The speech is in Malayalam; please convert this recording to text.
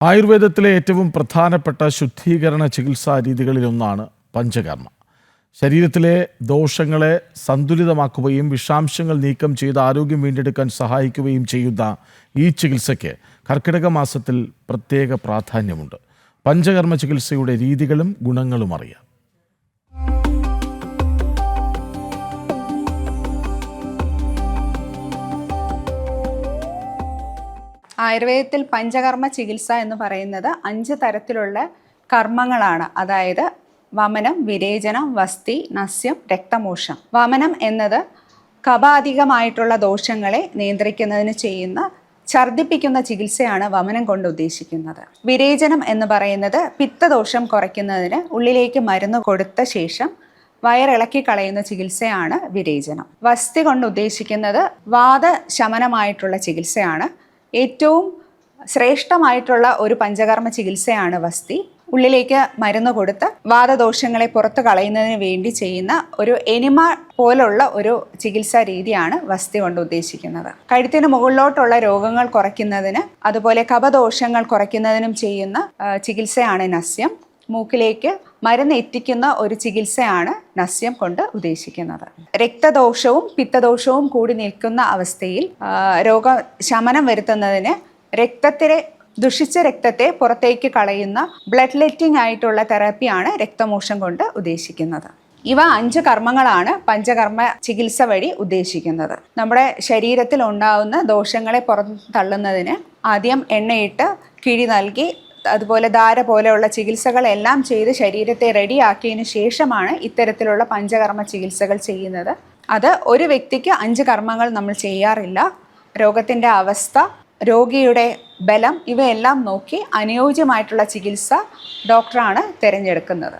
ആയുർവേദത്തിലെ ഏറ്റവും പ്രധാനപ്പെട്ട ശുദ്ധീകരണ ചികിത്സാ രീതികളിലൊന്നാണ് പഞ്ചകർമ്മ. ശരീരത്തിലെ ദോഷങ്ങളെ സന്തുലിതമാക്കുകയും വിഷാംശങ്ങൾ നീക്കം ചെയ്ത് ആരോഗ്യം വീണ്ടെടുക്കാൻ സഹായിക്കുകയും ചെയ്യുന്ന ഈ ചികിത്സയ്ക്ക് കർക്കിടക മാസത്തിൽ പ്രത്യേക പ്രാധാന്യമുണ്ട്. പഞ്ചകർമ്മ ചികിത്സയുടെ രീതികളും ഗുണങ്ങളും അറിയാം. ആയുർവേദത്തിൽ പഞ്ചകർമ്മ ചികിത്സ എന്ന് പറയുന്നത് 5 തരത്തിലുള്ള കർമ്മങ്ങളാണ്. അതായത് വമനം, വിരേചനം, വസ്തി, നസ്യം, രക്തമോക്ഷം. വമനം എന്നത് കഫാധികമായിട്ടുള്ള ദോഷങ്ങളെ നിയന്ത്രിക്കുന്നതിന് ചെയ്യുന്ന ഛർദ്ദിപ്പിക്കുന്ന ചികിത്സയാണ് വമനം കൊണ്ട് ഉദ്ദേശിക്കുന്നത്. വിരേചനം എന്ന് പറയുന്നത് പിത്തദോഷം കുറയ്ക്കുന്നതിന് ഉള്ളിലേക്ക് മരുന്ന് കൊടുത്ത ശേഷം വയറിളക്കി കളയുന്ന ചികിത്സയാണ് വിരേചനം. വസ്തി കൊണ്ട് ഉദ്ദേശിക്കുന്നത് വാദശമനമായിട്ടുള്ള ചികിത്സയാണ്. ഏറ്റവും ശ്രേഷ്ഠമായിട്ടുള്ള ഒരു പഞ്ചകർമ്മ ചികിത്സയാണ് വസ്തി. ഉള്ളിലേക്ക് മരുന്ന് കൊടുത്ത് വാദദോഷങ്ങളെ പുറത്ത് കളയുന്നതിന് വേണ്ടി ചെയ്യുന്ന ഒരു എനിമ പോലുള്ള ഒരു ചികിത്സാ രീതിയാണ് വസ്തി കൊണ്ട് ഉദ്ദേശിക്കുന്നത്. കഴുത്തിന് മുകളിലോട്ടുള്ള രോഗങ്ങൾ കുറയ്ക്കുന്നതിന് അതുപോലെ കഫദോഷങ്ങൾ കുറയ്ക്കുന്നതിനും ചെയ്യുന്ന ചികിത്സയാണ് നസ്യം. മൂക്കിലേക്ക് മരുന്ന് എത്തിക്കുന്ന ഒരു ചികിത്സയാണ് നസ്യം കൊണ്ട് ഉദ്ദേശിക്കുന്നത്. രക്തദോഷവും പിത്തദോഷവും കൂടി നിൽക്കുന്ന അവസ്ഥയിൽ രോഗശമനം വരുത്തുന്നതിന് ദുഷിച്ച രക്തത്തെ പുറത്തേക്ക് കളയുന്ന ബ്ലഡ് ലെറ്റിംഗ് ആയിട്ടുള്ള തെറാപ്പിയാണ് രക്തമോക്ഷം കൊണ്ട് ഉദ്ദേശിക്കുന്നത്. ഇവ 5 കർമ്മങ്ങളാണ് പഞ്ചകർമ്മ ചികിത്സ വഴി ഉദ്ദേശിക്കുന്നത്. നമ്മുടെ ശരീരത്തിൽ ഉണ്ടാവുന്ന ദോഷങ്ങളെ പുറന്തള്ളുന്നതിന് ആദ്യം എണ്ണയിട്ട് കിഴി നൽകി അതുപോലെ ധാര പോലെയുള്ള ചികിത്സകളെല്ലാം ചെയ്ത് ശരീരത്തെ റെഡിയാക്കിയതിനു ശേഷമാണ് ഇത്തരത്തിലുള്ള പഞ്ചകർമ്മ ചികിത്സകൾ ചെയ്യുന്നത്. അത് ഒരു വ്യക്തിക്ക് 5 കർമ്മങ്ങൾ നമ്മൾ ചെയ്യാറില്ല. രോഗത്തിൻ്റെ അവസ്ഥ, രോഗിയുടെ ബലം ഇവയെല്ലാം നോക്കി അനുയോജ്യമായിട്ടുള്ള ചികിത്സ ഡോക്ടറാണ് തിരഞ്ഞെടുക്കുന്നത്.